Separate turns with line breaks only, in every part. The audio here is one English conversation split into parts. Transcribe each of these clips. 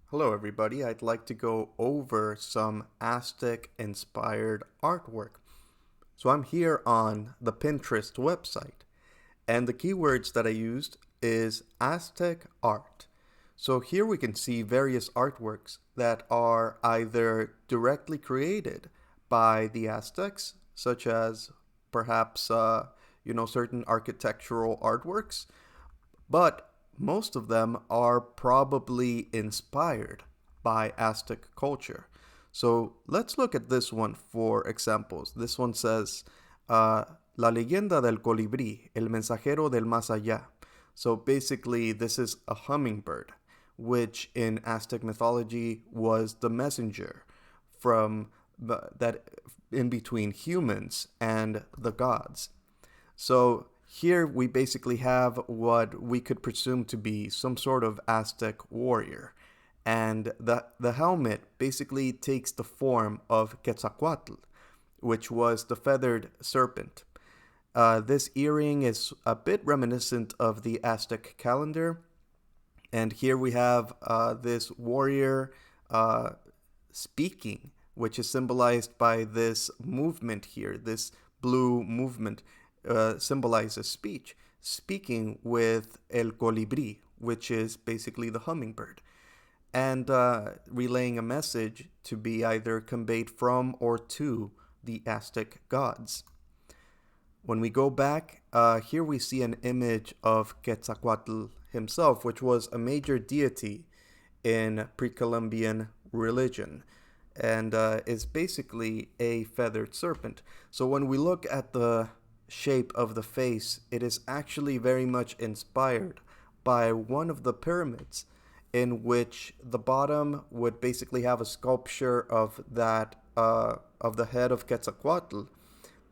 Hello, everybody. I'd like to go over some Aztec inspired artwork. So I'm here on the Pinterest website, and the keywords that I used is Aztec art. So here we can see various artworks that are either directly created by the Aztecs, such as perhaps certain architectural artworks, but most of them are probably inspired by Aztec culture. So let's look at this one for examples. This one says, La leyenda del colibrí, el mensajero del más allá. So basically, this is a hummingbird, which in Aztec mythology was the messenger from that in between humans and the gods. So here we basically have what we could presume to be some sort of Aztec warrior. And the helmet basically takes the form of Quetzalcoatl, which was the feathered serpent. This earring is a bit reminiscent of the Aztec calendar. And here we have this warrior speaking, which is symbolized by this movement here, this blue movement symbolizes speech, speaking with El Colibrí, which is basically the hummingbird, and relaying a message to be either conveyed from or to the Aztec gods. When we go back, here we see an image of Quetzalcoatl himself, which was a major deity in pre-Columbian religion and is basically a feathered serpent. So when we look at the shape of the face, it is actually very much inspired by one of the pyramids, in which the bottom would basically have a sculpture of that of the head of Quetzalcoatl,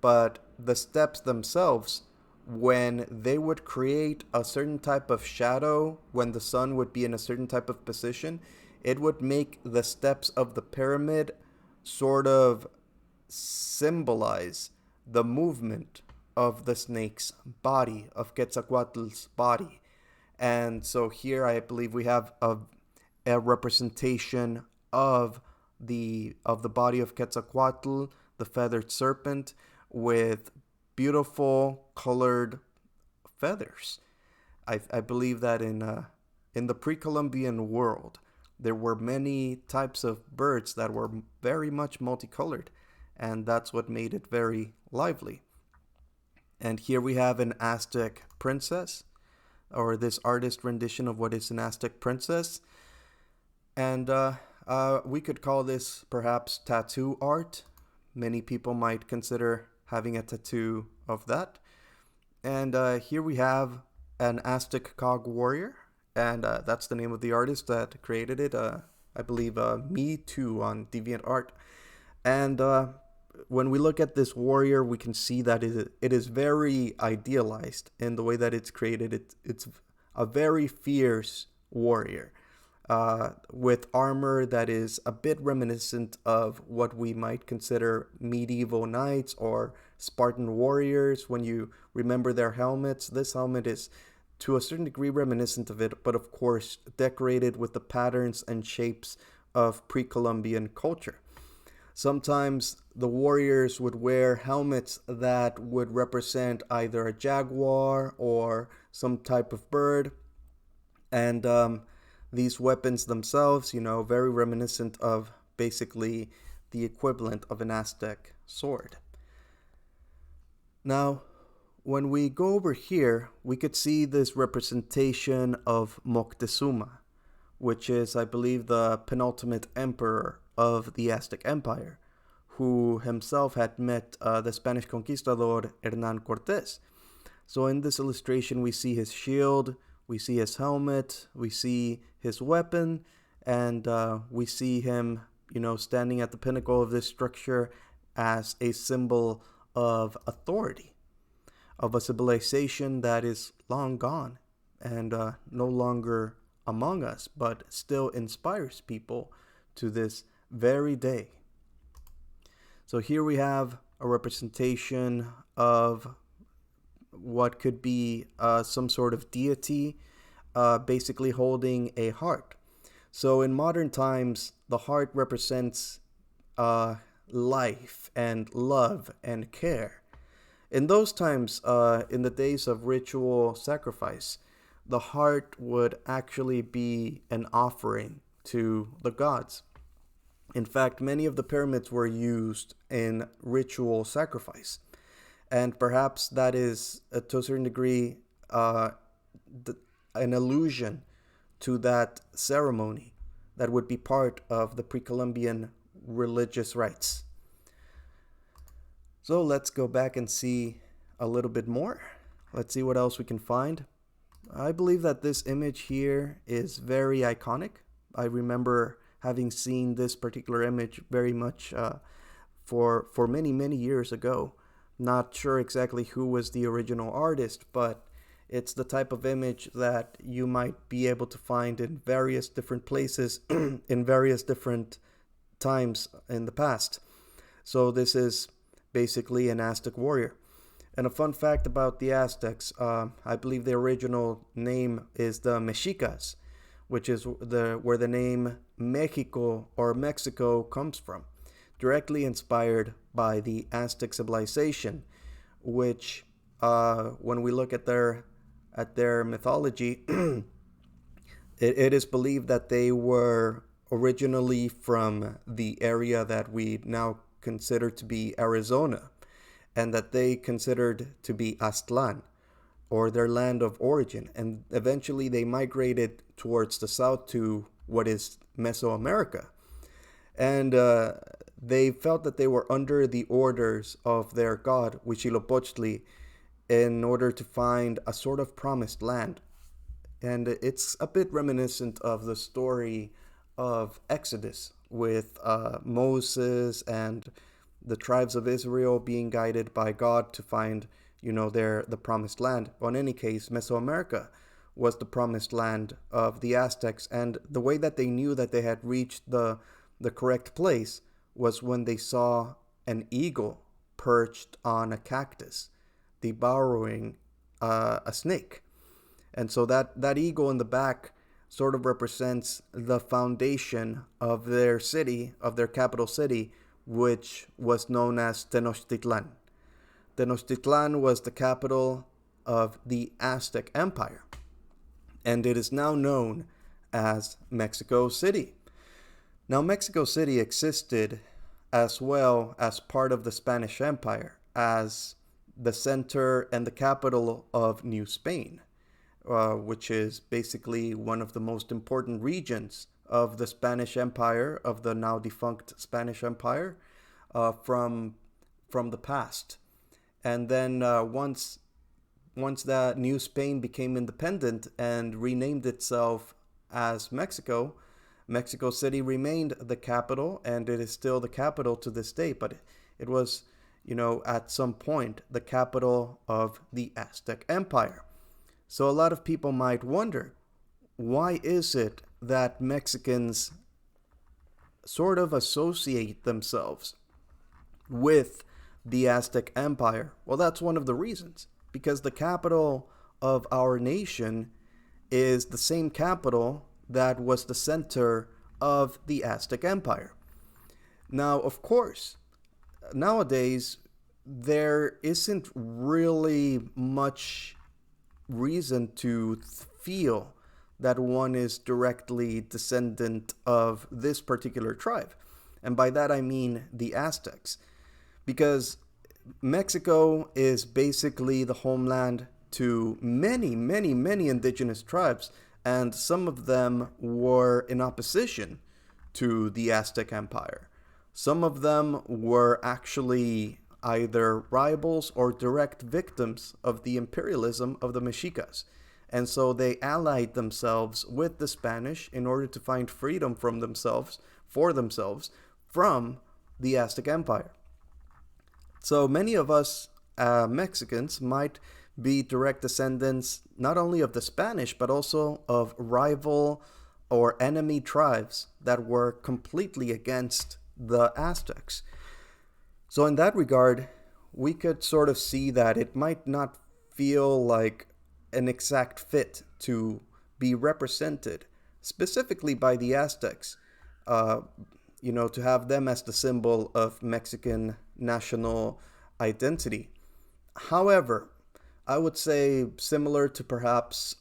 but the steps themselves, when they would create a certain type of shadow when the sun would be in a certain type of position, it would make the steps of the pyramid sort of symbolize the movement of the snake's body, of Quetzalcoatl's body. And so here I believe we have a representation of the body of Quetzalcoatl, the feathered serpent, with beautiful colored feathers. I believe that in the pre-Columbian world, there were many types of birds that were very much multicolored, and that's what made it very lively. And here we have an Aztec princess, or this artist rendition of what is an Aztec princess. And we could call this perhaps tattoo art. Many people might consider having a tattoo of that. And here we have an Aztec cog warrior, and that's the name of the artist that created it. I believe Me Too on DeviantArt. And when we look at this warrior, we can see that it is very idealized in the way that it's created. It's a very fierce warrior with armor that is a bit reminiscent of what we might consider medieval knights or Spartan warriors. When you remember their helmets, this helmet is to a certain degree reminiscent of it, but of course decorated with the patterns and shapes of pre-Columbian culture. Sometimes the warriors would wear helmets that would represent either a jaguar or some type of bird. And these weapons themselves, very reminiscent of basically the equivalent of an Aztec sword. Now, when we go over here, we could see this representation of Moctezuma, which is, I believe, the penultimate emperor of the Aztec Empire, who himself had met the Spanish conquistador Hernan Cortés. So in this illustration, we see his shield, we see his helmet, we see his weapon, and we see him, standing at the pinnacle of this structure as a symbol of authority, of a civilization that is long gone and no longer among us, but still inspires people to this very day. So here we have a representation of what could be some sort of deity, basically holding a heart. So in modern times, the heart represents life and love and care. In those times, in the days of ritual sacrifice, the heart would actually be an offering to the gods. In fact, many of the pyramids were used in ritual sacrifice. And perhaps that is, to a certain degree, th- an allusion to that ceremony that would be part of the pre Columbian religious rites. So let's go back and see a little bit more. Let's see what else we can find. I believe that this image here is very iconic. I remember having seen this particular image very much for many years ago. Not sure exactly who was the original artist, but it's the type of image that you might be able to find in various different places in various different times in the past. So this is basically an Aztec warrior. And a fun fact about the Aztecs, I believe the original name is the Mexicas, which is where the name Mexico or Mexico comes from, directly inspired by the Aztec civilization, which, when we look at their mythology, it is believed that they were originally from the area that we now consider to be Arizona, and that they considered to be Aztlan, or their land of origin. And eventually they migrated towards the south to what is Mesoamerica. And they felt that they were under the orders of their god, Huitzilopochtli, in order to find a sort of promised land. And it's a bit reminiscent of the story of Exodus, with Moses and the tribes of Israel being guided by God to find, the promised land. Well, in any case, Mesoamerica was the promised land of the Aztecs, and the way that they knew that they had reached the correct place was when they saw an eagle perched on a cactus, devouring a snake. And so that eagle in the back sort of represents the foundation of their city, of their capital city, which was known as Tenochtitlan. Tenochtitlan was the capital of the Aztec Empire, and it is now known as Mexico City. Now, Mexico City existed as well as part of the Spanish Empire, as the center and the capital of New Spain, which is basically one of the most important regions of the Spanish Empire, of the now defunct Spanish Empire, from the past. And then once that New Spain became independent and renamed itself as Mexico, Mexico City remained the capital, and it is still the capital to this day. But it was, at some point, the capital of the Aztec Empire. So a lot of people might wonder, why is it that Mexicans sort of associate themselves with the Aztec Empire? Well, that's one of the reasons. Because the capital of our nation is the same capital that was the center of the Aztec Empire. Now, of course, nowadays, there isn't really much reason to feel that one is directly descendant of this particular tribe. And by that I mean the Aztecs. Because Mexico is basically the homeland to many indigenous tribes, and some of them were in opposition to the Aztec Empire. Some of them were actually either rivals or direct victims of the imperialism of the Mexicas. And so they allied themselves with the Spanish in order to find freedom for themselves from the Aztec Empire. So many of us Mexicans might be direct descendants not only of the Spanish, but also of rival or enemy tribes that were completely against the Aztecs. So in that regard, we could sort of see that it might not feel like an exact fit to be represented specifically by the Aztecs, uh, to have them as the symbol of Mexican national identity. However, I would say similar to perhaps,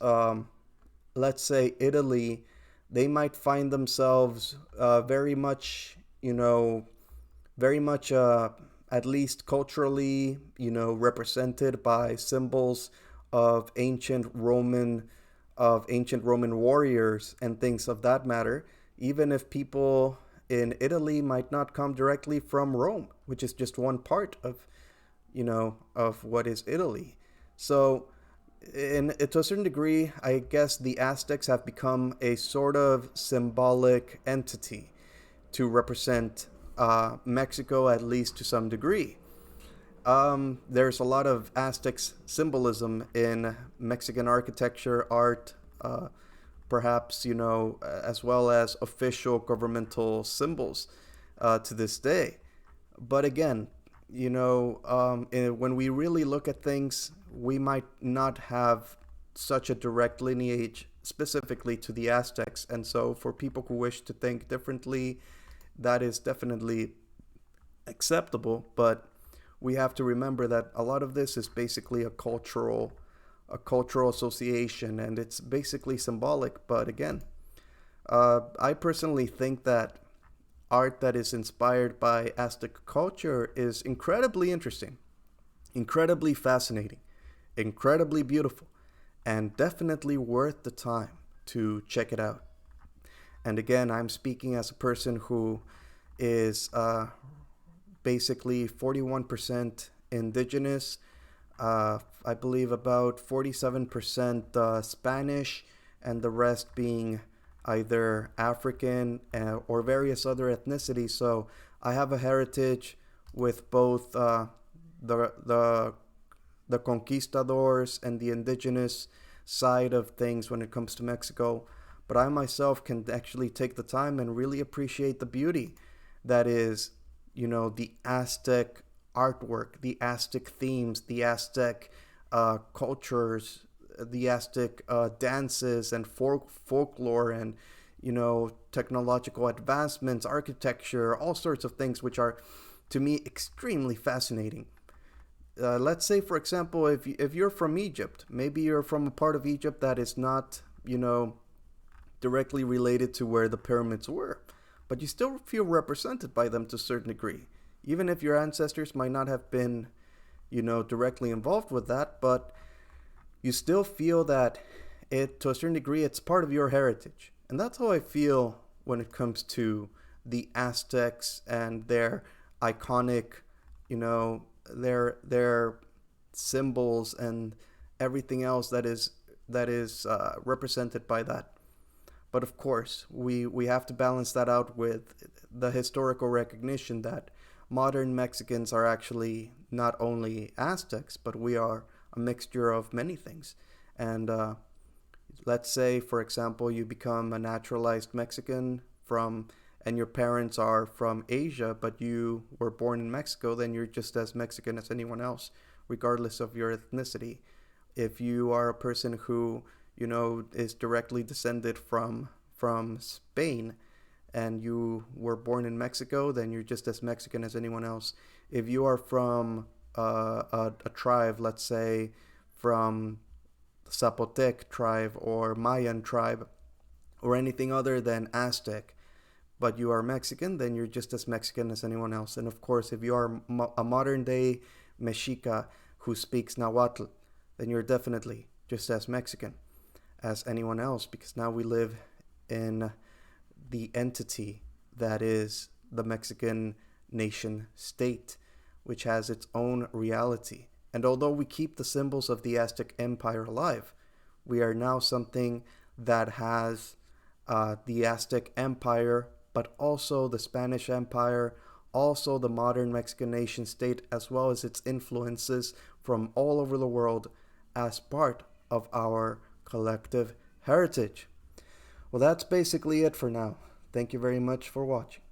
let's say, Italy, they might find themselves very much, very much, at least culturally, represented by symbols of ancient Roman warriors and things of that matter, even if people in Italy might not come directly from Rome, which is just one part of, of what is Italy. So, to a certain degree, I guess the Aztecs have become a sort of symbolic entity to represent Mexico, at least to some degree. There's a lot of Aztec symbolism in Mexican architecture, art, perhaps, as well as official governmental symbols to this day. But again, when we really look at things, we might not have such a direct lineage specifically to the Aztecs. And so, for people who wish to think differently, that is definitely acceptable. But we have to remember that a lot of this is basically a cultural association, and it's basically symbolic. But again, I personally think that art that is inspired by Aztec culture is incredibly interesting, incredibly fascinating, incredibly beautiful, and definitely worth the time to check it out. And again, I'm speaking as a person who is basically 41% indigenous, I believe about 47% Spanish, and the rest being either African or various other ethnicities. So I have a heritage with both the conquistadors and the indigenous side of things when it comes to Mexico. But I myself can actually take the time and really appreciate the beauty that is, the Aztec artwork, the Aztec themes, the Aztec cultures, the Aztec dances and folklore, and technological advancements, architecture, all sorts of things which are, to me, extremely fascinating. Let's say, for example, if you're from Egypt, maybe you're from a part of Egypt that is not, directly related to where the pyramids were, but you still feel represented by them to a certain degree, even if your ancestors might not have been, directly involved with that, but you still feel that to a certain degree, it's part of your heritage. And that's how I feel when it comes to the Aztecs and their iconic, their symbols and everything else that is represented by that. But of course, we have to balance that out with the historical recognition that modern Mexicans are actually not only Aztecs, but we are a mixture of many things. And let's say, for example, you become a naturalized Mexican and your parents are from Asia, but you were born in Mexico, then you're just as Mexican as anyone else, regardless of your ethnicity. If you are a person who, is directly descended from Spain, and you were born in Mexico, then you're just as Mexican as anyone else. If you are from a tribe, let's say from Zapotec tribe or Mayan tribe or anything other than Aztec, but you are Mexican, then you're just as Mexican as anyone else. And of course, if you are a modern day Mexica who speaks Nahuatl, then you're definitely just as Mexican as anyone else, because now we live in the entity that is the Mexican nation state, which has its own reality. And although we keep the symbols of the Aztec Empire alive, we are now something that has the Aztec Empire, but also the Spanish Empire, also the modern Mexican nation state, as well as its influences from all over the world as part of our collective heritage. Well, that's basically it for now. Thank you very much for watching.